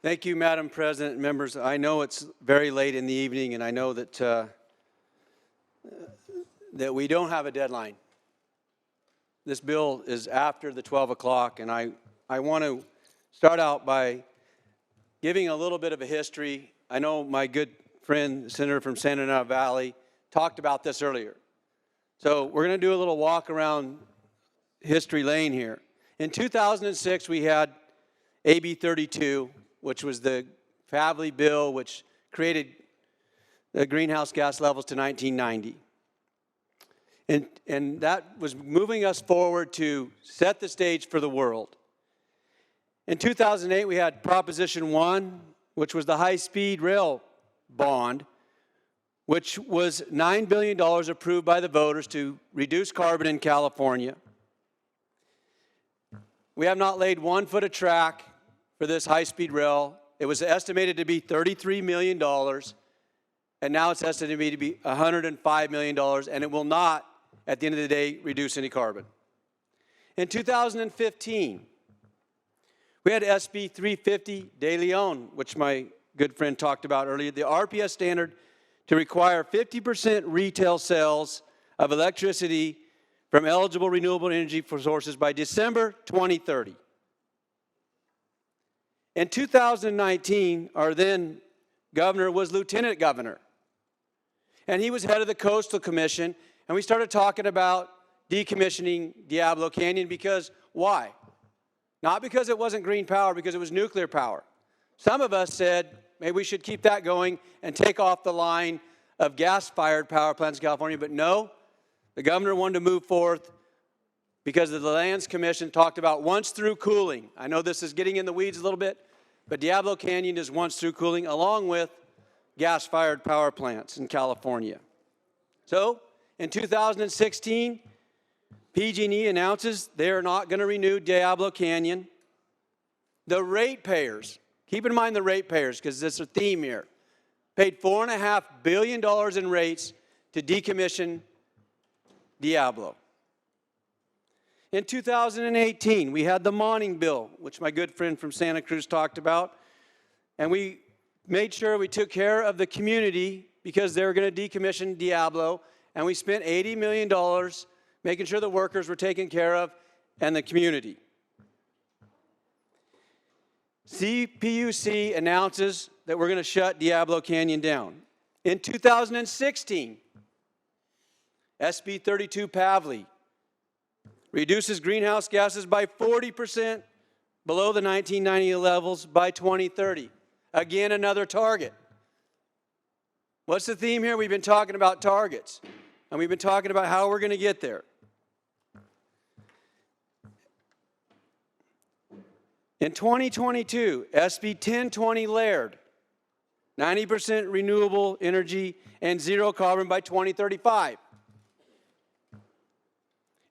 Thank you, Madam President, members. I know it's very late in the evening, and I know that that we don't have a deadline. This bill is after the 12 o'clock, and I want to start out by giving a little bit of a history. I know my good friend, the senator from San Bernardino Valley, talked about this earlier. So we're going to do a little walk around history lane here. In 2006, we had AB 32, which was the Favli bill, which created the greenhouse gas levels to 1990. And that was moving us forward to set the stage for the world. In 2008, we had Proposition 1, which was the high-speed rail bond, which was $9 billion approved by the voters to reduce carbon in California. We have not laid 1 foot of track for this high-speed rail. It was estimated to be $33 million, and now it's estimated to be $105 million, and it will not, at the end of the day, reduce any carbon. In 2015, we had SB 350 De Leon, which my good friend talked about earlier, the RPS standard to require 50% retail sales of electricity from eligible renewable energy sources by December 2030. In 2019, our then governor was lieutenant governor, and he was head of the Coastal Commission, and we started talking about decommissioning Diablo Canyon because why? Not because it wasn't green power, because it was nuclear power. Some of us said maybe we should keep that going and take off the line of gas-fired power plants in California, but no, the governor wanted to move forth because the Lands Commission talked about once-through cooling. I know this is getting in the weeds a little bit, but Diablo Canyon is once-through cooling along with gas-fired power plants in California. So, in 2016, PG&E announces they are not going to renew Diablo Canyon. The ratepayers, keep in mind the ratepayers because this is a theme here, paid $4.5 billion in rates to decommission Diablo. In 2018, we had the Monning Bill, which my good friend from Santa Cruz talked about, and we made sure we took care of the community because they were going to decommission Diablo, and we spent $80 million making sure the workers were taken care of and the community. CPUC announces that we're going to shut Diablo Canyon down. In 2016, SB 32 Pavley reduces greenhouse gases by 40% below the 1990 levels by 2030. Again, another target. What's the theme here? We've been talking about targets, and we've been talking about how we're going to get there. In 2022, SB 1020 Laird, 90% renewable energy and zero carbon by 2035.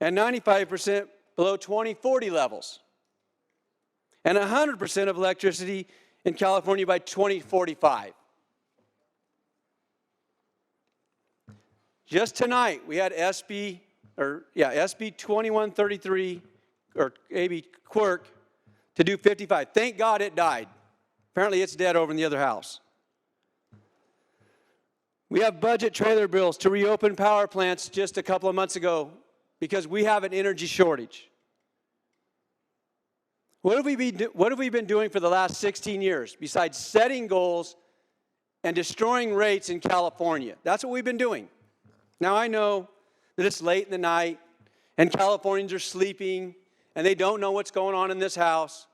And 95% below 2040 levels. And 100% of electricity in California by 2045. Just tonight, we had SB 2133, or AB Quirk, to do 55. Thank God it died. Apparently it's dead over in the other house. We have budget trailer bills to reopen power plants just a couple of months ago because we have an energy shortage. What have we been doing for the last 16 years besides setting goals and destroying rates in California? That's what we've been doing. Now I know that it's late in the night and Californians are sleeping and they don't know what's going on in this house.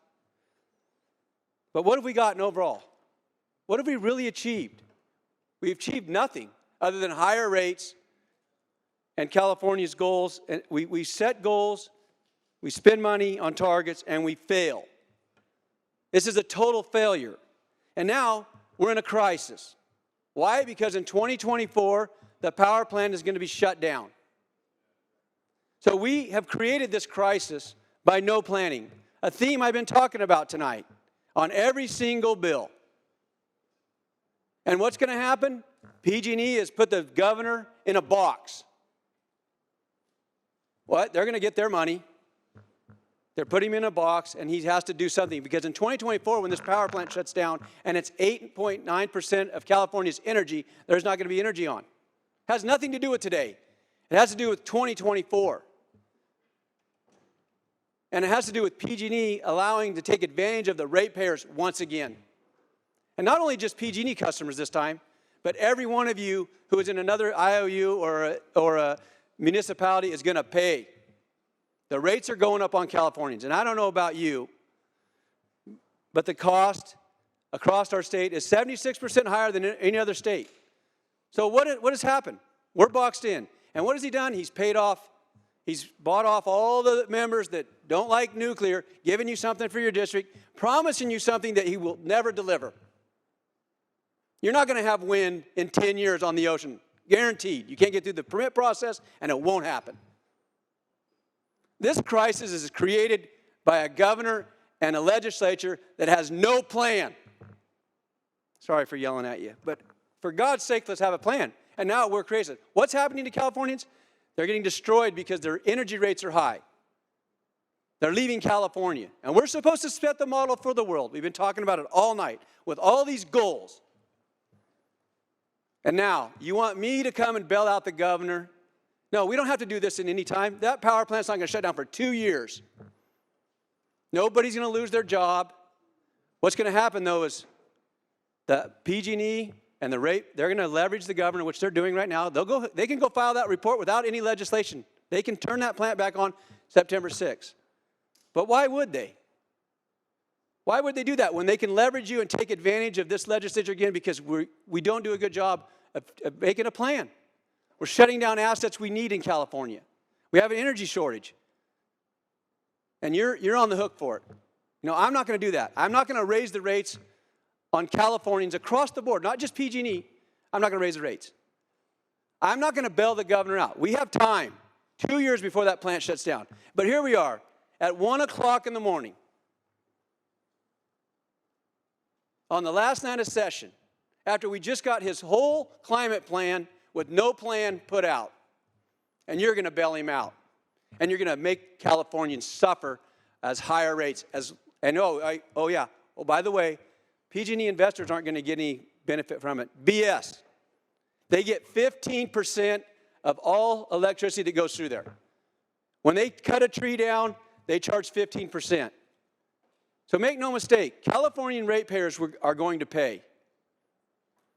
But what have we gotten overall? What have we really achieved? We've achieved nothing other than higher rates and California's goals. And we set goals, we spend money on targets, and we fail. This is a total failure. And now we're in a crisis. Why? Because in 2024, the power plant is going to be shut down. So we have created this crisis by no planning, a theme I've been talking about tonight on every single bill. And what's going to happen? PG&E has put the governor in a box. What? They're going to get their money. They're putting him in a box, and he has to do something. Because in 2024, when this power plant shuts down, and it's 8.9% of California's energy, there's not going to be energy on. It has nothing to do with today. It has to do with 2024. And it has to do with PG&E allowing to take advantage of the ratepayers once again. And not only just PG&E customers this time, but every one of you who is in another IOU or a municipality is going to pay. The rates are going up on Californians. And I don't know about you, but the cost across our state is 76% higher than any other state. So what has happened? We're boxed in. And what has he done? He's paid off. He's bought off all the members that don't like nuclear, giving you something for your district, promising you something that he will never deliver. You're not going to have wind in 10 years on the ocean. Guaranteed. You can't get through the permit process, and it won't happen. This crisis is created by a governor and a legislature that has no plan. Sorry for yelling at you, but for God's sake, let's have a plan. And now we're crazy. What's happening to Californians? They're getting destroyed because their energy rates are high. They're leaving California. And we're supposed to set the model for the world. We've been talking about it all night with all these goals. And now, you want me to come and bail out the governor? No, we don't have to do this in any time. That power plant's not going to shut down for 2 years. Nobody's going to lose their job. What's going to happen, though, is the PG&E and the rate, they're going to leverage the governor, which they're doing right now. They can go file that report without any legislation. They can turn that plant back on September 6th. But why would they? Why would they do that when they can leverage you and take advantage of this legislature again because we don't do a good job of making a plan? We're shutting down assets we need in California. We have an energy shortage. And you're on the hook for it. You know, I'm not going to do that. I'm not going to raise the rates on Californians across the board, not just PG&E. I'm not going to raise the rates. I'm not going to bail the governor out. We have time, 2 years before that plant shuts down. But here we are at 1 o'clock in the morning on the last night of session after we just got his whole climate plan with no plan put out. And you're going to bail him out. And you're going to make Californians suffer as higher rates. By the way, PG&E investors aren't going to get any benefit from it. BS. They get 15% of all electricity that goes through there. When they cut a tree down, they charge 15%. So make no mistake, Californian ratepayers are going to pay.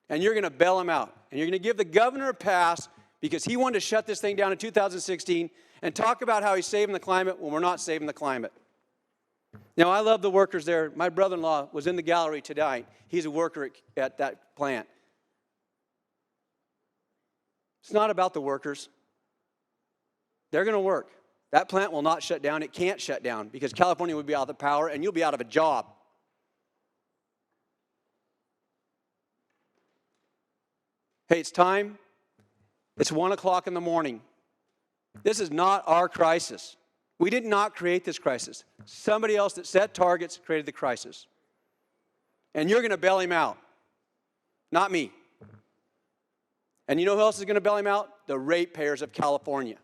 And you're going to bail them out. And you're going to give the governor a pass because he wanted to shut this thing down in 2016 and talk about how he's saving the climate when we're not saving the climate. Now, I love the workers there. My brother-in-law was in the gallery tonight. He's a worker at that plant. It's not about the workers. They're going to work. That plant will not shut down. It can't shut down because California would be out of power and you'll be out of a job. Hey, it's time. It's 1 o'clock in the morning. This is not our crisis. We did not create this crisis. Somebody else that set targets created the crisis. And you're going to bail him out, not me. And you know who else is going to bail him out? The ratepayers of California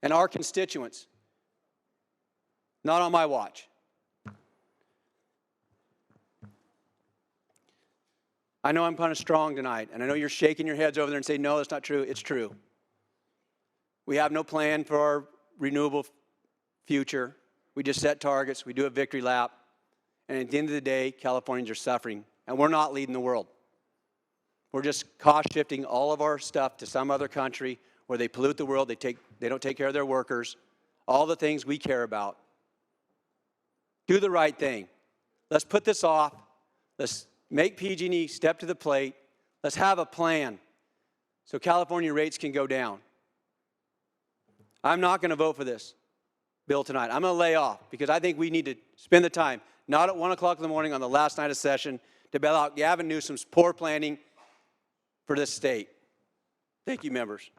and our constituents. Not on my watch. I know I'm kind of strong tonight, and I know you're shaking your heads over there and saying, no, that's not true. It's true. We have no plan for our renewable future. We just set targets. We do a victory lap. And at the end of the day, Californians are suffering, and we're not leading the world. We're just cost-shifting all of our stuff to some other country where they pollute the world, they don't take care of their workers, all the things we care about. Do the right thing. Let's put this off. Let's make PG&E step to the plate. Let's have a plan so California rates can go down. I'm not going to vote for this bill tonight. I'm going to lay off because I think we need to spend the time, not at 1 o'clock in the morning on the last night of session, to bail out Gavin Newsom's poor planning for this state. Thank you, members.